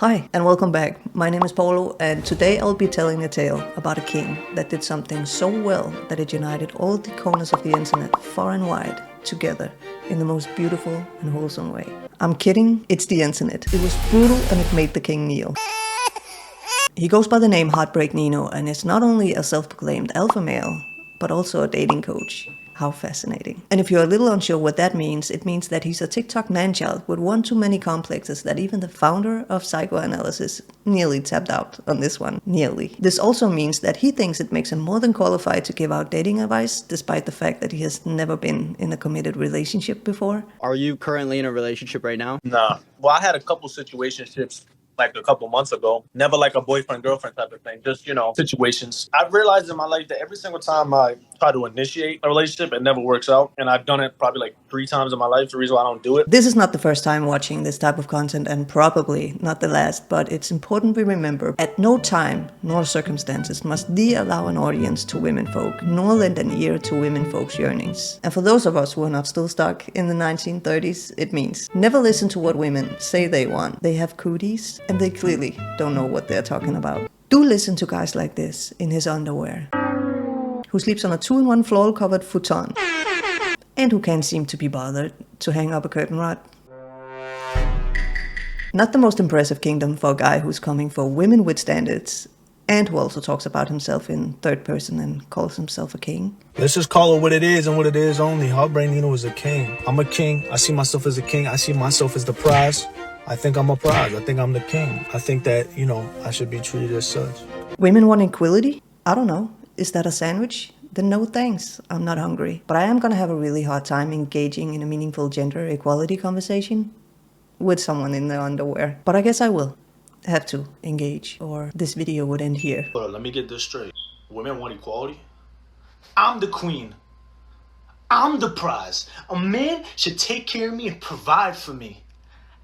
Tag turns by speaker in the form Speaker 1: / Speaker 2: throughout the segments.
Speaker 1: Hi, and welcome back. My name is Poulo, and today I'll be telling a tale about a king that did something so well that it united all the corners of the internet, far and wide, together in the most beautiful and wholesome way. I'm kidding, it's the internet. It was brutal and it made the king kneel. He goes by the name Heartbreaknino and is not only a self-proclaimed alpha male, but also a dating coach. How fascinating. And if you're a little unsure what that means, it means that he's a TikTok man-child with one too many complexes that even the founder of psychoanalysis nearly tapped out on this one. Nearly. This also means that he thinks it makes him more than qualified to give out dating advice, despite the fact that he has never been in a committed relationship before.
Speaker 2: Are you currently in a relationship right now?
Speaker 3: Nah. Well, I had a couple situationships like a couple months ago. Never like a boyfriend-girlfriend type of thing. Just, situations. I've realized in my life that every single time I try to initiate a relationship, it never works out. And I've done it probably like 3 times in my life. The reason why I don't do it.
Speaker 1: This is not the first time watching this type of content, and probably not the last, but it's important we remember, at no time nor circumstances must thee allow an audience to women folk, nor lend an ear to women folks' yearnings. And for those of us who are not still stuck in the 1930s, it means never listen to what women say they want. They have cooties, and they clearly don't know what they're talking about. Do listen to guys like this in his underwear, who sleeps on a 2-in-1 floral-covered futon, and who can't seem to be bothered to hang up a curtain rod. Not the most impressive kingdom for a guy who's coming for women with standards, and who also talks about himself in third person and calls himself a king.
Speaker 4: Let's just call it what it is and what it is only. Heartbreaknino is a king. I'm a king. I see myself as a king. I see myself as the prize. I think I'm a prize. I think I'm the king. I think that, I should be treated as such.
Speaker 1: Women want equality? I don't know. Is that a sandwich? Then no thanks, I'm not hungry. But I am gonna have a really hard time engaging in a meaningful gender equality conversation with someone in their underwear. But I guess I will have to engage, or this video would end here.
Speaker 5: But let me get this straight. Women want equality? I'm the queen. I'm the prize. A man should take care of me and provide for me.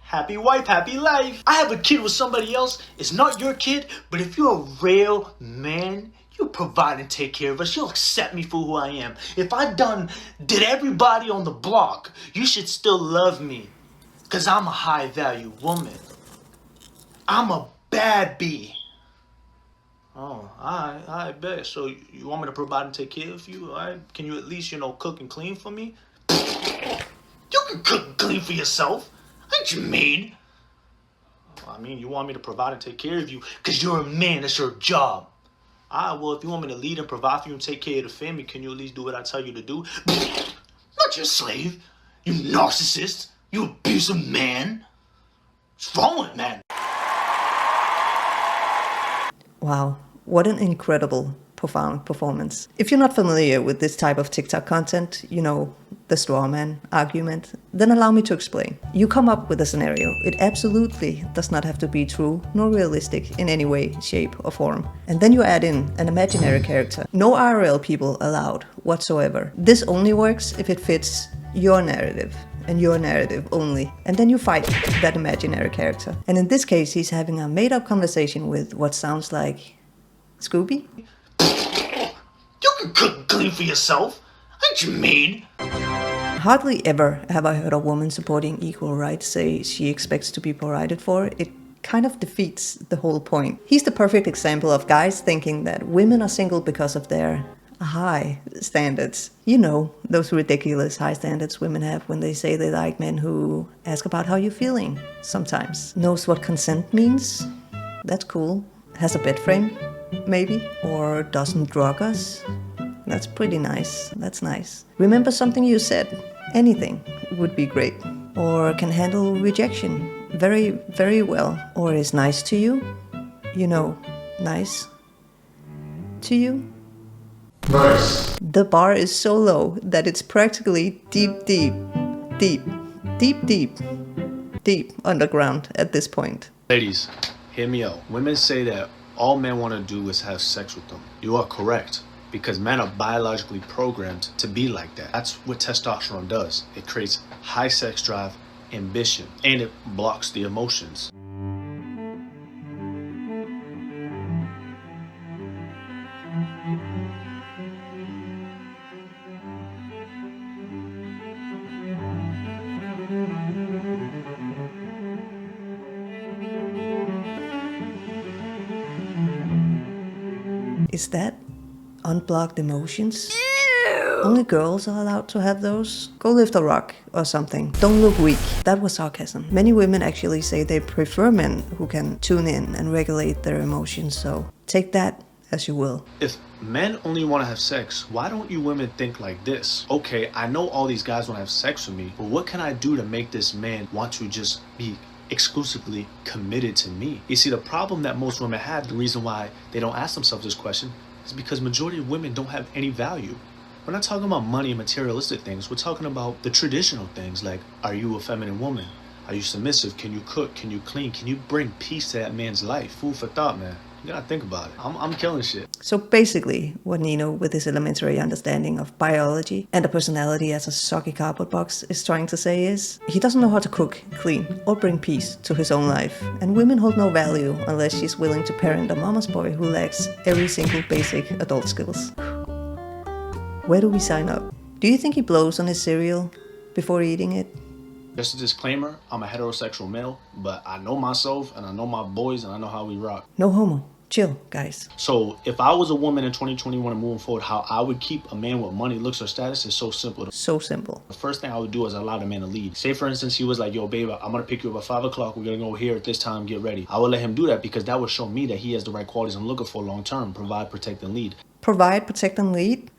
Speaker 5: Happy wife, happy life. I have a kid with somebody else. It's not your kid, but if you're a real man, you provide and take care of us. You'll accept me for who I am. If I did everybody on the block, you should still love me. Because I'm a high value woman. I'm a bad bee. Oh, I bet. So you want me to provide and take care of you? Can you at least, cook and clean for me? You can cook and clean for yourself. Ain't you maid? I mean, you want me to provide and take care of you because you're a man. That's your job. Well, if you want me to lead and provide for you and take care of the family, can you at least do what I tell you to do? Not your slave, you narcissist, you abusive man. What's wrong with man?
Speaker 1: Wow, what an incredible, profound performance. If you're not familiar with this type of TikTok content, the straw man argument, then allow me to explain. You come up with a scenario. It absolutely does not have to be true nor realistic in any way, shape, or form. And then you add in an imaginary character. No IRL people allowed whatsoever. This only works if it fits your narrative, and your narrative only. And then you fight that imaginary character. And in this case, he's having a made-up conversation with what sounds like Scooby?
Speaker 5: You can cook and clean for yourself. Ain't you maid?
Speaker 1: Hardly ever have I heard a woman supporting equal rights say she expects to be provided for. It kind of defeats the whole point. He's the perfect example of guys thinking that women are single because of their high standards. Those ridiculous high standards women have when they say they like men who ask about how you're feeling sometimes. Knows what consent means? That's cool. Has a bed frame? Maybe. Or doesn't drug us? That's pretty nice. That's nice. Remember something you said? Anything would be great. Or can handle rejection very, very well. Or is nice to you? Nice to you?
Speaker 6: Nice.
Speaker 1: The bar is so low that it's practically deep underground at this point.
Speaker 5: Ladies, hear me out. Women say that all men want to do is have sex with them. You are correct. Because men are biologically programmed to be like that. That's what testosterone does. It creates high sex drive, ambition, and it blocks the emotions.
Speaker 1: Is that unblocked emotions? Only girls are allowed to have those? Go lift a rock or something. Don't look weak. That was sarcasm. Many women actually say they prefer men who can tune in and regulate their emotions, so take that as you will.
Speaker 5: If men only want to have sex, why don't you women think like this? Okay, I know all these guys want to have sex with me, but what can I do to make this man want to just be exclusively committed to me? You see, the problem that most women have, the reason why they don't ask themselves this question, is because majority of women don't have any value. We're not talking about money and materialistic things. We're talking about the traditional things like, are you a feminine woman? Are you submissive? Can you cook? Can you clean? Can you bring peace to that man's life? Food for thought, man. You gotta think about it. I'm killing shit.
Speaker 1: So basically, what Nino, with his elementary understanding of biology and a personality as a soggy cardboard box, is trying to say is, he doesn't know how to cook, clean, or bring peace to his own life. And women hold no value unless she's willing to parent a mama's boy who lacks every single basic adult skills. Where do we sign up? Do you think he blows on his cereal before eating it?
Speaker 5: Just a disclaimer, I'm a heterosexual male, but I know myself and I know my boys and I know how we rock.
Speaker 1: No homo. Chill, guys.
Speaker 5: So if I was a woman in 2021 and moving forward, how I would keep a man with money, looks, or status is so simple.
Speaker 1: So simple.
Speaker 5: The first thing I would do is allow the man to lead. Say, for instance, he was like, yo, babe, I'm going to pick you up at 5 o'clock. We're going to go here at this time. Get ready. I would let him do that because that would show me that he has the right qualities I'm looking for long term. Provide, protect, and lead.
Speaker 1: Provide, protect, and lead?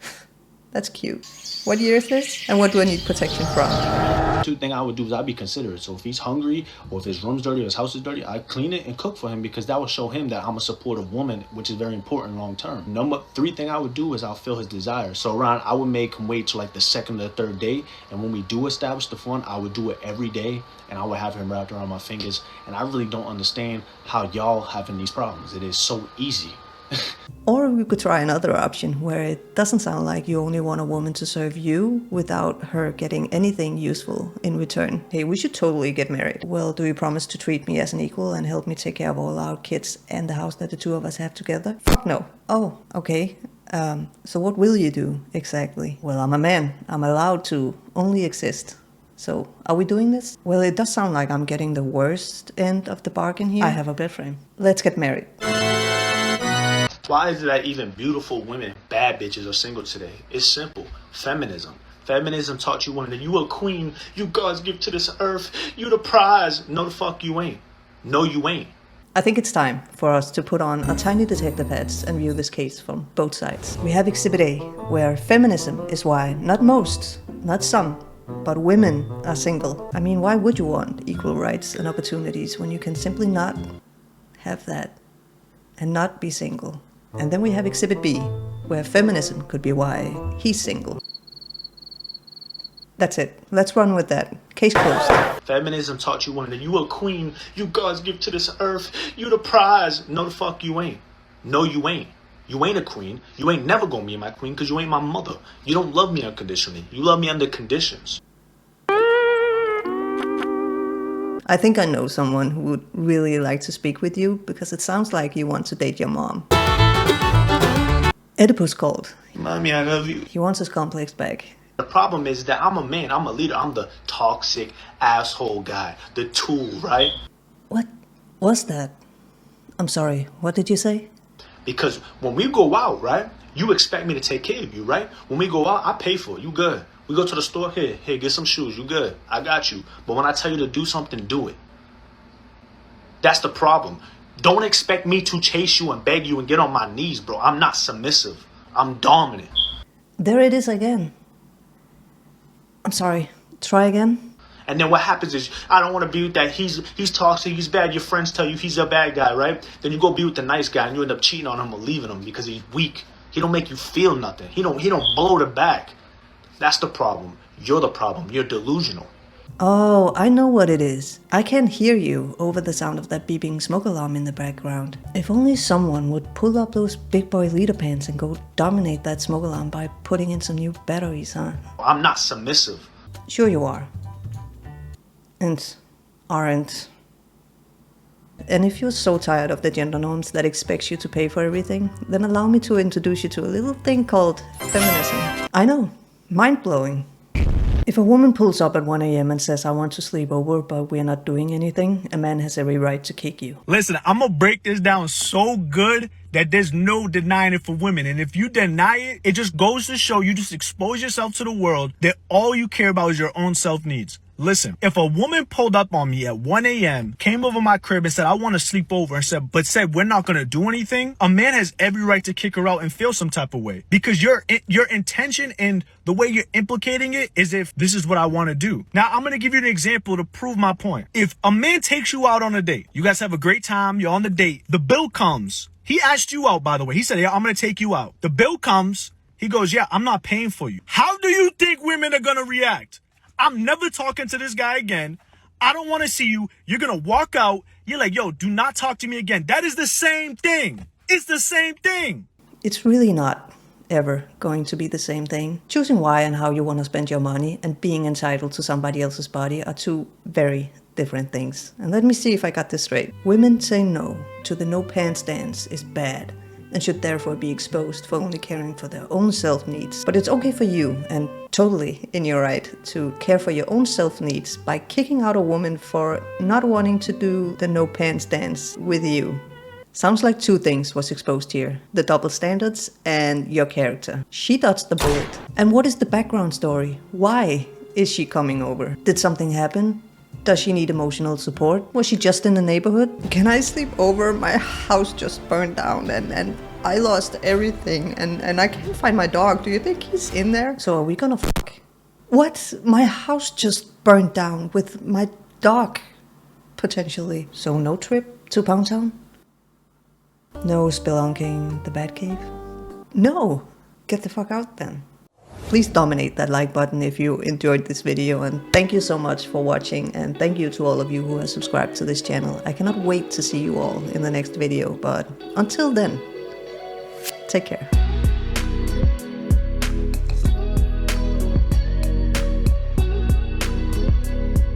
Speaker 1: That's cute. What year is this? And what do I need protection from?
Speaker 5: Two thing I would do is I'd be considerate. So if he's hungry or if his room's dirty or his house is dirty, I'd clean it and cook for him because that would show him that I'm a supportive woman, which is very important long term. Number 3 thing I would do is I'll fill his desire. So around, I would make him wait till like the 2nd or 3rd day. And when we do establish the fun, I would do it every day. And I would have him wrapped around my fingers. And I really don't understand how y'all having these problems. It is so easy.
Speaker 1: Or we could try another option where it doesn't sound like you only want a woman to serve you without her getting anything useful in return. Hey, we should totally get married. Well, do you promise to treat me as an equal and help me take care of all our kids and the house that the two of us have together? Fuck no. Oh, okay. So what will you do exactly? Well, I'm a man. I'm allowed to only exist. So, are we doing this? Well, it does sound like I'm getting the worst end of the bargain here. I have a bed frame. Let's get married.
Speaker 5: Why is it that even beautiful women, bad bitches, are single today? It's simple. Feminism. Feminism taught you women that you a queen, you God's gift to this earth, you the prize. No, the fuck you ain't. No, you ain't.
Speaker 1: I think it's time for us to put on our tiny detective hats and view this case from both sides. We have Exhibit A, where feminism is why not most, not some, but women are single. I mean, why would you want equal rights and opportunities when you can simply not have that and not be single? And then we have Exhibit B, where feminism could be why he's single. That's it. Let's run with that. Case closed.
Speaker 5: Feminism taught you women that you a queen, you God's gift to this earth, you the prize. No, the fuck you ain't. No, you ain't. You ain't a queen. You ain't never gonna be my queen because you ain't my mother. You don't love me unconditionally. You love me under conditions.
Speaker 1: I think I know someone who would really like to speak with you because it sounds like you want to date your mom. Oedipus called.
Speaker 5: Mommy, I love you.
Speaker 1: He wants his complex back.
Speaker 5: The problem is that I'm a man, I'm a leader, I'm the toxic asshole guy, the tool, right?
Speaker 1: What was that? I'm sorry, what did you say?
Speaker 5: Because when we go out, right, you expect me to take care of you, right? When we go out, I pay for it, you good. We go to the store, here, get some shoes, you good. I got you. But when I tell you to do something, do it. That's the problem. Don't expect me to chase you and beg you and get on my knees, bro. I'm not submissive. I'm dominant.
Speaker 1: There it is again. I'm sorry. Try again.
Speaker 5: And then what happens is, I don't want to be with that. He's toxic, he's bad. Your friends tell you he's a bad guy, right? Then you go be with the nice guy and you end up cheating on him or leaving him because he's weak. He don't make you feel nothing. He don't blow the back. That's the problem. You're the problem. You're delusional.
Speaker 1: Oh, I know what it is. I can't hear you over the sound of that beeping smoke alarm in the background. If only someone would pull up those big boy leader pants and go dominate that smoke alarm by putting in some new batteries, huh?
Speaker 5: I'm not submissive.
Speaker 1: Sure you are. And aren't. And if you're so tired of the gender norms that expects you to pay for everything, then allow me to introduce you to a little thing called feminism. I know. Mind-blowing. If a woman pulls up at 1 a.m. and says, I want to sleep over, but we're not doing anything, a man has every right to kick you.
Speaker 4: Listen, I'm gonna break this down so good that there's no denying it for women. And if you deny it, it just goes to show you just expose yourself to the world that all you care about is your own self-needs. Listen, if a woman pulled up on me at 1 a.m., came over my crib and said, I want to sleep over, and said, we're not going to do anything, a man has every right to kick her out and feel some type of way. Because your intention and the way you're implicating it is if this is what I want to do. Now, I'm going to give you an example to prove my point. If a man takes you out on a date, you guys have a great time, you're on the date, the bill comes. He asked you out, by the way. He said, yeah, I'm going to take you out. The bill comes. He goes, yeah, I'm not paying for you. How do you think women are going to react? I'm never talking to this guy again. I don't want to see you. You're going to walk out. You're like, yo, do not talk to me again. That is the same thing. It's the same thing.
Speaker 1: It's really not ever going to be the same thing. Choosing why and how you want to spend your money and being entitled to somebody else's body are two very different things. And let me see if I got this straight. Women say no to the no pants dance is bad and should therefore be exposed for only caring for their own self-needs. But it's okay for you, and totally in your right, to care for your own self-needs by kicking out a woman for not wanting to do the no pants dance with you. Sounds like two things was exposed here. The double standards and your character. She dodged the bullet. And what is the background story? Why is she coming over? Did something happen? Does she need emotional support? Was she just in the neighborhood? Can I sleep over? My house just burned down and I lost everything and I can't find my dog. Do you think he's in there? So are we gonna fuck? What? My house just burned down with my dog, potentially. So no trip to Pound Town? No spelunking the Batcave? No! Get the fuck out then. Please dominate that like button if you enjoyed this video, and thank you so much for watching, and thank you to all of you who have subscribed to this channel. I cannot wait to see you all in the next video, but until then, take care.